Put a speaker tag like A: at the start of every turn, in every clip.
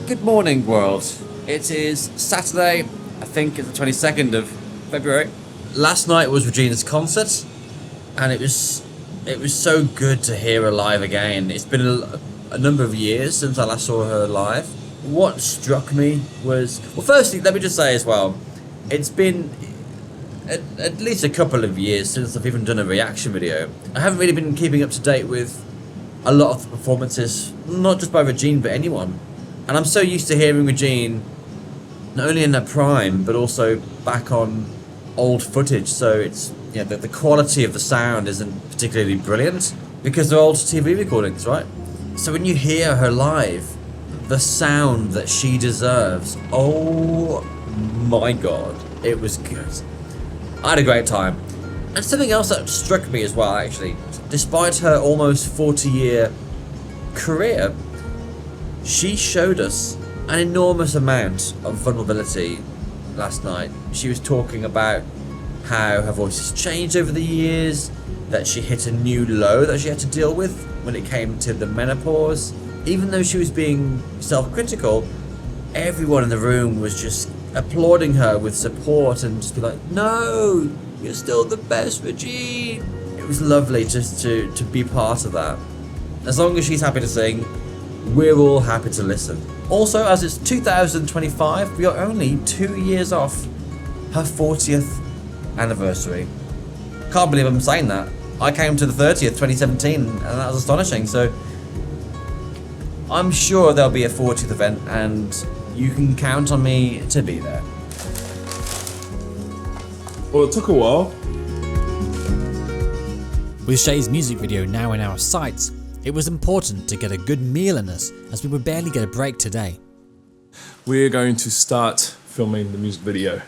A: Good morning, world. It is Saturday, I think it's the 22nd of February. Last night was Regina's concert, and it was so good to hear her live again. It's been a number of years since I last saw her live. What struck me was, well, firstly, let me just say as well, it's been at least a couple of years since I've even done a reaction video. I haven't really been keeping up to date with a lot of the performances, not just by Regine, but anyone. And I'm so used to hearing Regine, not only in her prime, but also back on old footage. So it's, you know, the quality of the sound isn't particularly brilliant because they're old TV recordings, right? So when you hear her live, the sound that she deserves, oh my God, it was good. I had a great time. And something else that struck me as well, actually, despite her almost 40-year career, she showed us an enormous amount of vulnerability last night. She was talking about how her voice has changed over the years, that she hit a new low that she had to deal with when it came to the menopause. Even though she was being self-critical, everyone in the room was just applauding her with support and just be like, no, you're still the best, Regine. It was lovely just to be part of that. As long as she's happy to sing, we're all happy to listen. Also, as it's 2025, we are only 2 years off her 40th anniversary. Can't believe I'm saying that. I came to the 30th, 2017, and that was astonishing. So I'm sure there'll be a 40th event, and you can count on me to be there.
B: Well, it took a while.
C: With Shay's music video now in our sights, it was important to get a good meal in us, as we would barely get a break today.
B: We're going to start filming the music video.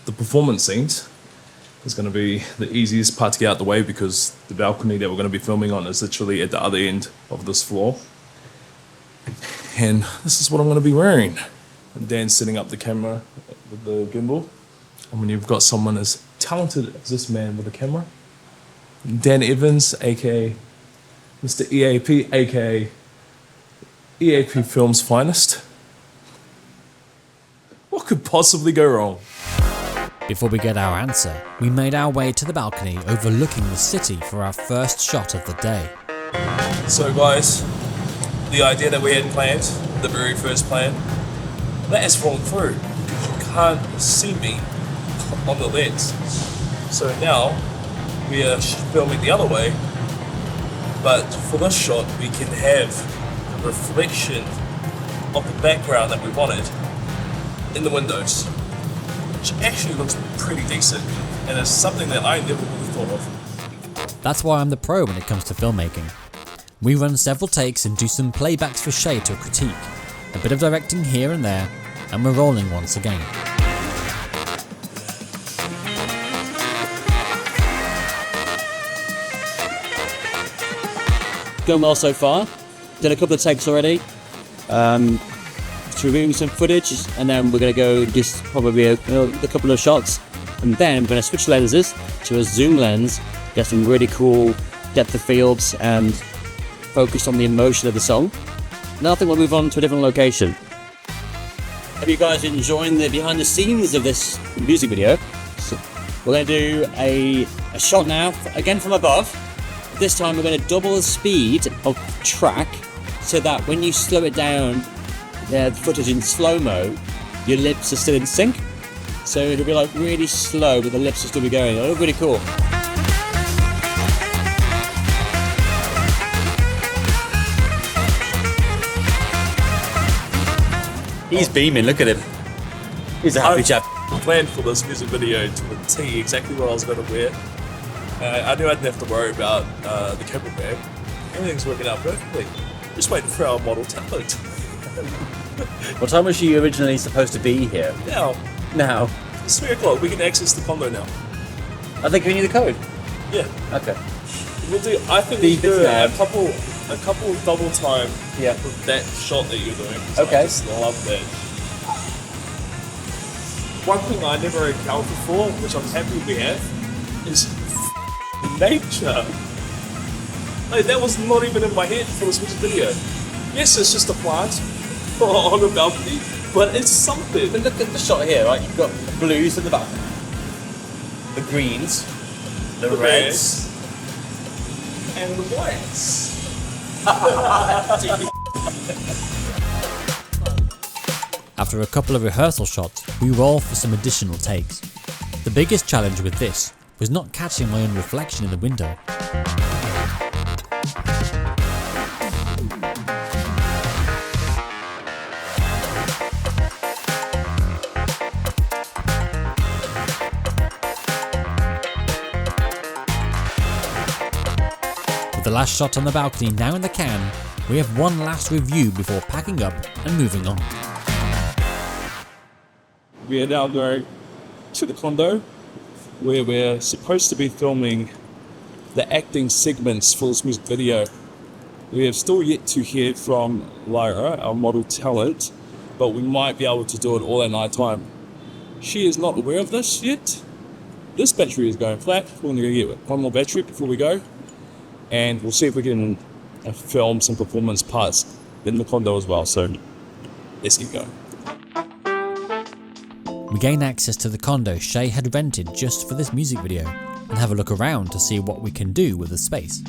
B: The performance scenes is going to be the easiest part to get out the way because the balcony that we're going to be filming on is literally at the other end of this floor. And this is what I'm going to be wearing. And Dan's setting up the camera with the gimbal. And when you've got someone as talented as this man with a camera, Dan Evans, aka Mr. EAP, aka EAP Films' finest. What could possibly go wrong?
C: Before we get our answer, we made our way to the balcony overlooking the city for our first shot of the day.
B: So guys, the idea that we had planned, the very first plan, that has fallen through. You can't see me on the lens. So now we are filming the other way, but for this shot we can have a reflection of the background that we wanted in the windows, which actually looks pretty decent, and it's something that I never would have thought of.
C: That's why I'm the pro when it comes to filmmaking. We run several takes and do some playbacks for Shay to critique, a bit of directing here and there, and we're rolling once again.
D: Going well so far. Did a couple of takes already. Reviewing some footage, and then we're going to go just probably a couple of shots, and then we're going to switch lenses to a zoom lens, get some really cool depth of fields and focus on the emotion of the song. Now I think we'll move on to a different location. Have you guys enjoying the behind the scenes of this music video? So we're going to do a shot now, again from above. This time we're going to double the speed of track so that when you slow it down, the footage in slow-mo, your lips are still in sync. So it'll be like really slow, but the lips will still be going. It'll look really cool. He's beaming, look at him. He's a happy chap.
B: I planned for this music video to a T exactly what I was going to wear. I knew I didn't have to worry about the camera bag. Everything's working out perfectly. Just waiting for our model to upload.
D: What time was she originally supposed to be here?
B: Now. It's 3 o'clock. We can access the condo now.
D: Are they giving you the code?
B: Yeah.
D: Okay.
B: We'll do. I think we should do a couple double time.
D: Yeah.
B: With that shot that you're doing.
D: Okay.
B: I just love that. One thing I never accounted for, which I'm happy we have, is nature. Like, that was not even in my head for this music video. Yes, it's just a plant on a balcony, but it's something.
A: But look at the shot here, right? You've got the blues at the back, the greens, the reds,
B: and the whites.
C: After a couple of rehearsal shots, we roll for some additional takes. The biggest challenge with this was not catching my own reflection in the window. With the last shot on the balcony now in the can, we have one last review before packing up and moving on.
B: We are now going to the condo where we're supposed to be filming the acting segments for this music video. We have still yet to hear from Lyra, our model talent, but we might be able to do it all at night time. She is not aware of this yet. This battery is going flat. We're going to get one more battery before we go, and we'll see if we can film some performance parts in the condo as well. So let's get going.
C: We gain access to the condo Shay had rented just for this music video and have a look around to see what we can do with the space.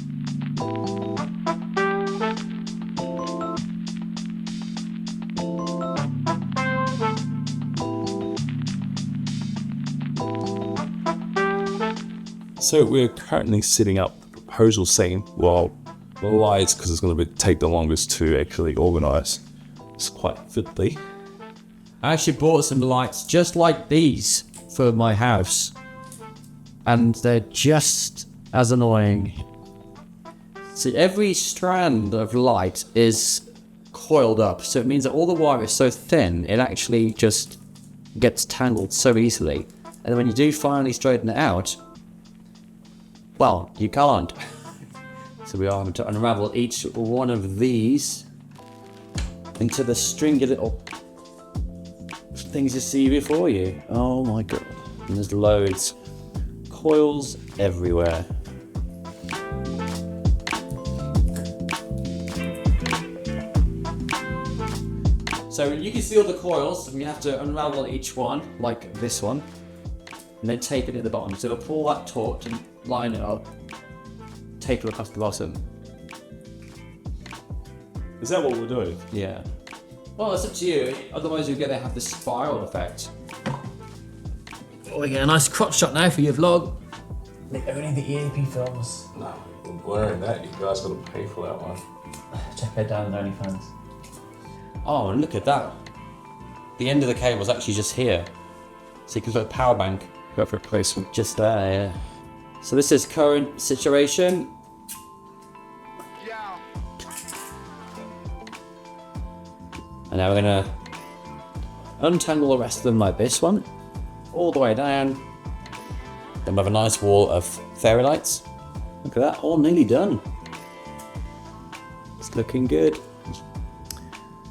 B: So we're currently setting up the proposal scene while the lights, because it's going to take the longest to actually organise. It's quite fiddly.
E: I actually bought some lights just like these for my house, and they're just as annoying. See, every strand of light is coiled up, so it means that all the wire is so thin, it actually just gets tangled so easily. And then when you do finally straighten it out, well, you can't. So we are going to unravel each one of these into the stringy little things you see before you. Oh my god. And there's loads. Coils everywhere. So you can see all the coils, and you have to unravel each one, like this one, and then tape it at the bottom. So we'll pull that taut and line it up, tape it across the bottom.
B: Is that what we're doing?
E: Yeah. Well, it's up to you. Otherwise, you're going to have this spiral effect. Oh, we get a nice crotch shot now for your vlog. Only the EAP films.
B: No, we're blurring that. You guys got to pay for that one.
E: Check it down, OnlyFans. Oh, and look at that. The end of the cable's actually just here. So you can put a power bank.
B: Go for replacement.
E: Just there, yeah. So this is current situation. And now we're gonna untangle the rest of them like this one, all the way down. Then we have a nice wall of fairy lights. Look at that, all nearly done. It's looking good.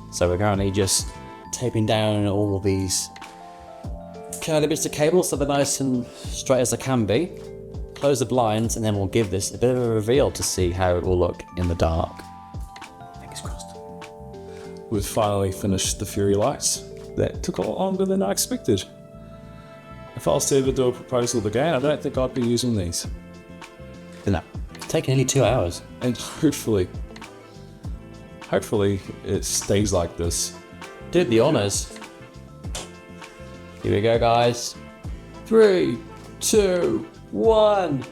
E: So we're currently just taping down all of these curly bits of cable so they're nice and straight as they can be. Close the blinds, and then we'll give this a bit of a reveal to see how it will look in the dark. Fingers crossed.
B: We've finally finished the Fury lights. That took a lot longer than I expected. If I was to ever do a proposal again, I don't think I'd be using these.
E: No, it's taken nearly 2 hours.
B: And hopefully it stays like this.
E: Did the honors. Here we go, guys. 3, 2, 1.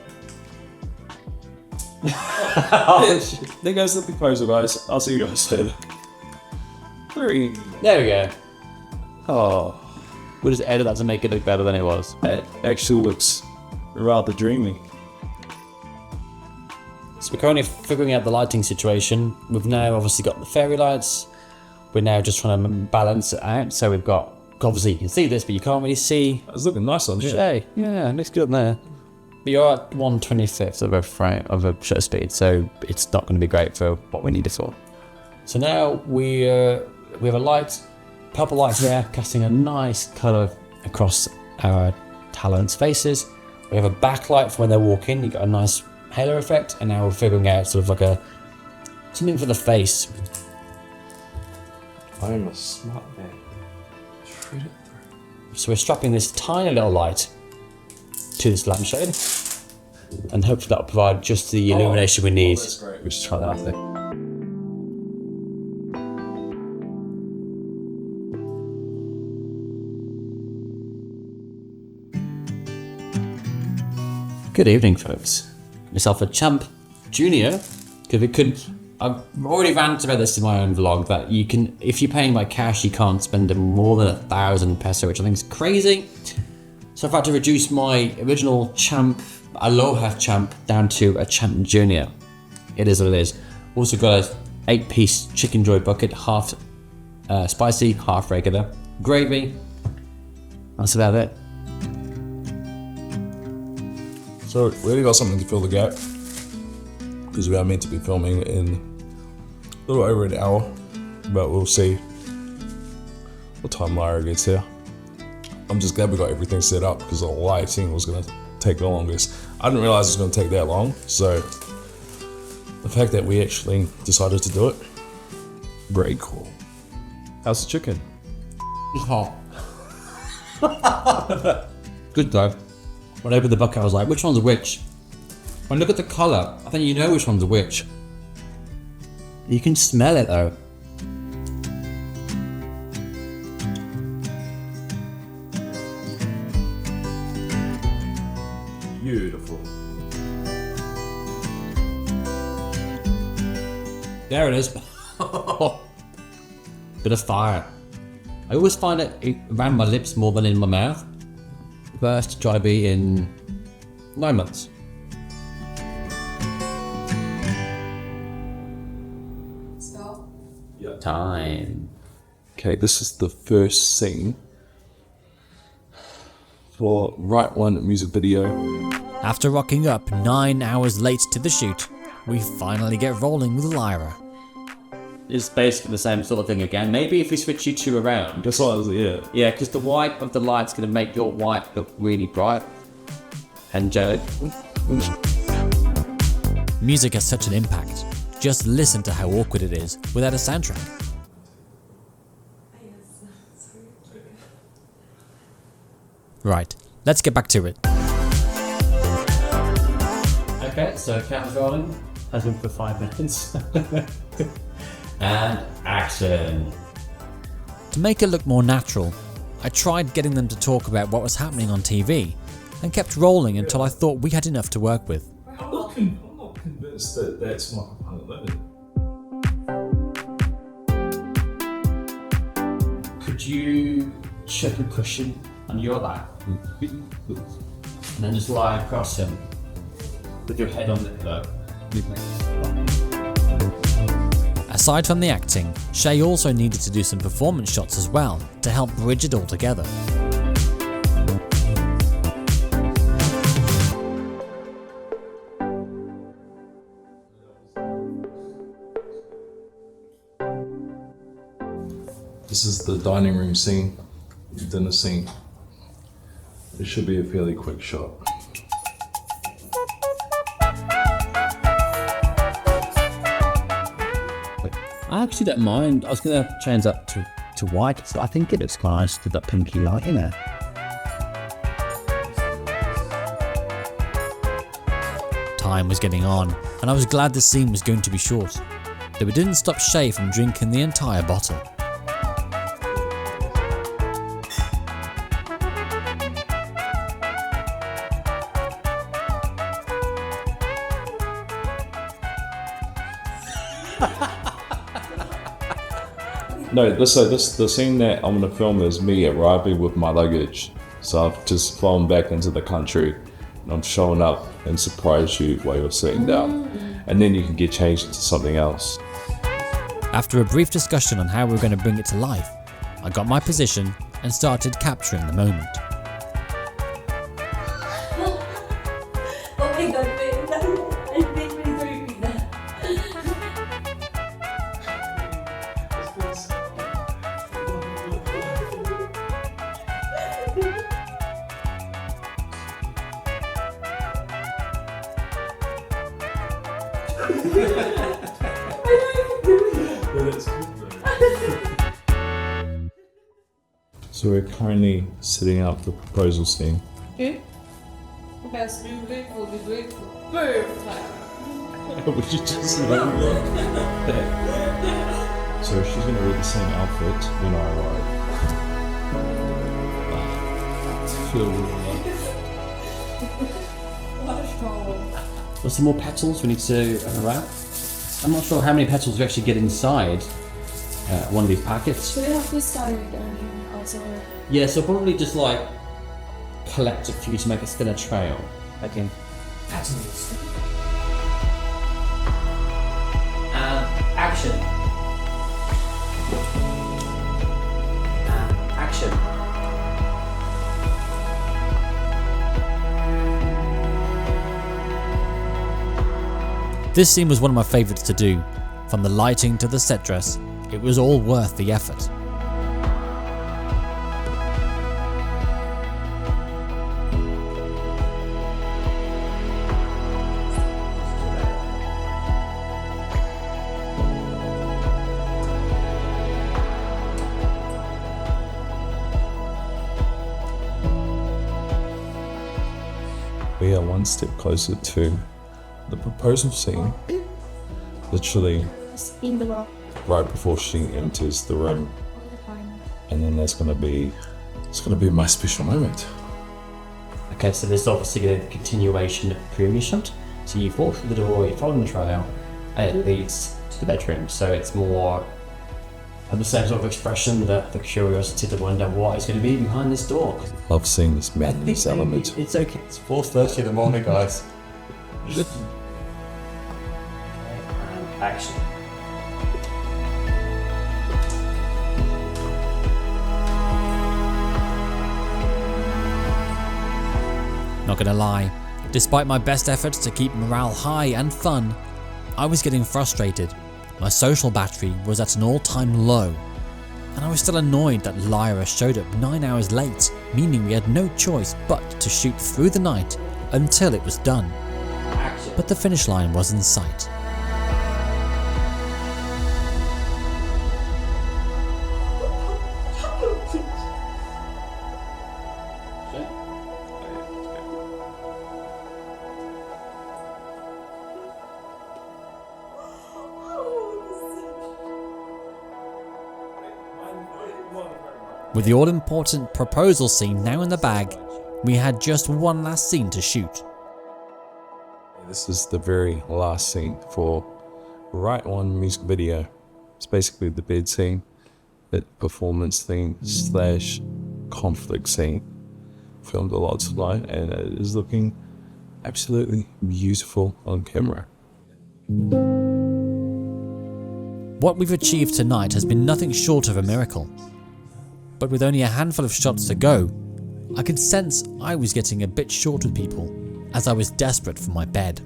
B: There goes the proposal, guys. I'll see you guys later. 3.
E: There we go. Oh, we'll just edit that to make it look better than it was.
B: It actually looks rather dreamy.
C: So we're currently figuring out the lighting situation. We've now obviously got the fairy lights. We're now just trying to balance it out. So we've got, obviously you can see this, but you can't really see
B: It's looking nice on here.
C: Shay. Yeah, it looks good there. But you're at 1/25th of a frame of a shutter speed, so it's not going to be great for what we need it for. So now we have a light, purple light there, casting a nice colour across our talents' faces. We have a backlight for when they walk in. You got a nice halo effect, and now we're figuring out sort of like something for the face.
B: I am a smart man. Shred it through.
C: So we're strapping this tiny little light to this lampshade, and hopefully that'll provide just the illumination we need.
B: That's great.
C: We'll just try that out there. Good evening, folks. Myself a Champ Junior, because I've already ranted about this in my own vlog, that you can, if you're paying by cash, you can't spend more than 1,000 peso, which I think is crazy. So I've had to reduce my original Champ, Aloha Champ, down to a Champ Junior. It is what it is. Also got a 8-piece chicken joy bucket, half spicy, half regular, gravy. That's about it.
B: So we only got something to fill the gap because we are meant to be filming in a little over an hour, but we'll see what time Lyra gets here. I'm just glad we got everything set up because the lighting was going to take the longest. I didn't realize it was going to take that long, so the fact that we actually decided to do it, very cool. How's the chicken?
C: It's hot. Good though. When I opened the bucket, I was like, which one's which? When I look at the colour, I think you know which one's which. You can smell it though.
B: Beautiful.
C: There it is. Bit of fire. I always find it around my lips more than in my mouth. First Joby in 9 months.
F: Stop.
B: Yeah.
C: Time.
B: Okay, this is the first scene for Right One music video.
G: After rocking up 9 hours late to the shoot, we finally get rolling with Lyra.
C: It's basically the same sort of thing again. Maybe if we switch you two around.
B: That's what I was, yeah.
C: Yeah, because the white of the light's going to make your white look really bright. Angelic.
G: Music has such an impact. Just listen to how awkward it is without a soundtrack. Right, let's get back to it.
C: Okay, so camera's rolling. Has been for 5 minutes. And action.
G: To make it look more natural, I tried getting them to talk about what was happening on TV and kept rolling until I thought we had enough to work with.
B: I'm not convinced that that's not unlimited.
C: Could you check a cushion on your lap? And then just lie across him with your head on the pillow.
G: Aside from the acting, Shay also needed to do some performance shots as well to help bridge it all together.
B: This is the dining room scene, dinner scene. It should be a fairly quick shot.
D: I actually don't mind. I was going to change that to white. So I think it looks quite nice with that pinky light in there.
G: Time was getting on, and I was glad the scene was going to be short, though it didn't stop Shay from drinking the entire bottle.
B: No, the scene that I'm gonna film is me arriving with my luggage. So I've just flown back into the country and I'm showing up and surprise you while you're sitting down. And then you can get changed into something else.
G: After a brief discussion on how we were going to bring it to life, I got my position and started capturing the moment.
F: Oh my god, wait, I'm being really creepy now.
B: So we're currently setting up the proposal scene.
F: Okay. Best do grateful, be grateful. Perfect.
B: We should just So she's gonna wear the same outfit when I arrive.
C: There's some more petals we need to unwrap. I'm not sure how many petals we actually get inside one of these packets.
F: Should we have this started also?
C: Yeah, so probably just like collect a few to make a thinner trail. Okay. Petals. And action. And action.
G: This scene was one of my favourites to do. From the lighting to the set dress, it was all worth the effort.
B: We are one step closer to the proposal scene. Literally
F: In the world.
B: right before she enters the room. And then it's gonna be my special moment.
C: Okay, so this is obviously a continuation of the previous shot. So you walk through the door, you follow the trail, and it leads to the bedroom. So it's more of the same sort of expression, the curiosity to wonder what is going to be behind this door.
B: Love seeing this madness element.
C: It's okay. It's 4:30 in the morning, guys. Okay, and action.
G: Not gonna lie, despite my best efforts to keep morale high and fun, I was getting frustrated. My social battery was at an all-time low, and I was still annoyed that Lyra showed up 9 hours late, meaning we had no choice but to shoot through the night until it was done. But the finish line was in sight. With the all-important proposal scene now in the bag, we had just one last scene to shoot.
B: This is the very last scene for Right One music video. It's basically the bed scene, the performance theme / conflict scene. Filmed a lot tonight and it is looking absolutely beautiful on camera.
G: What we've achieved tonight has been nothing short of a miracle. But with only a handful of shots to go, I could sense I was getting a bit short with people, as I was desperate for my bed.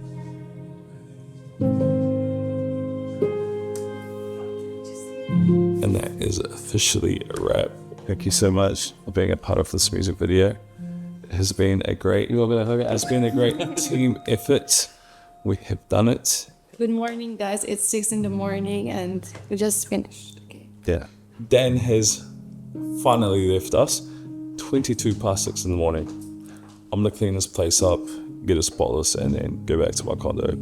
B: And that is officially a wrap. Thank you so much for being a part of this music video. It has been a great team effort. We have done it.
F: Good morning, guys. It's 6 in the morning and we just finished. Okay.
B: Yeah. Dan has finally left us 6 in the morning. I'm gonna clean this place up, get a spotless, and then go back to my condo.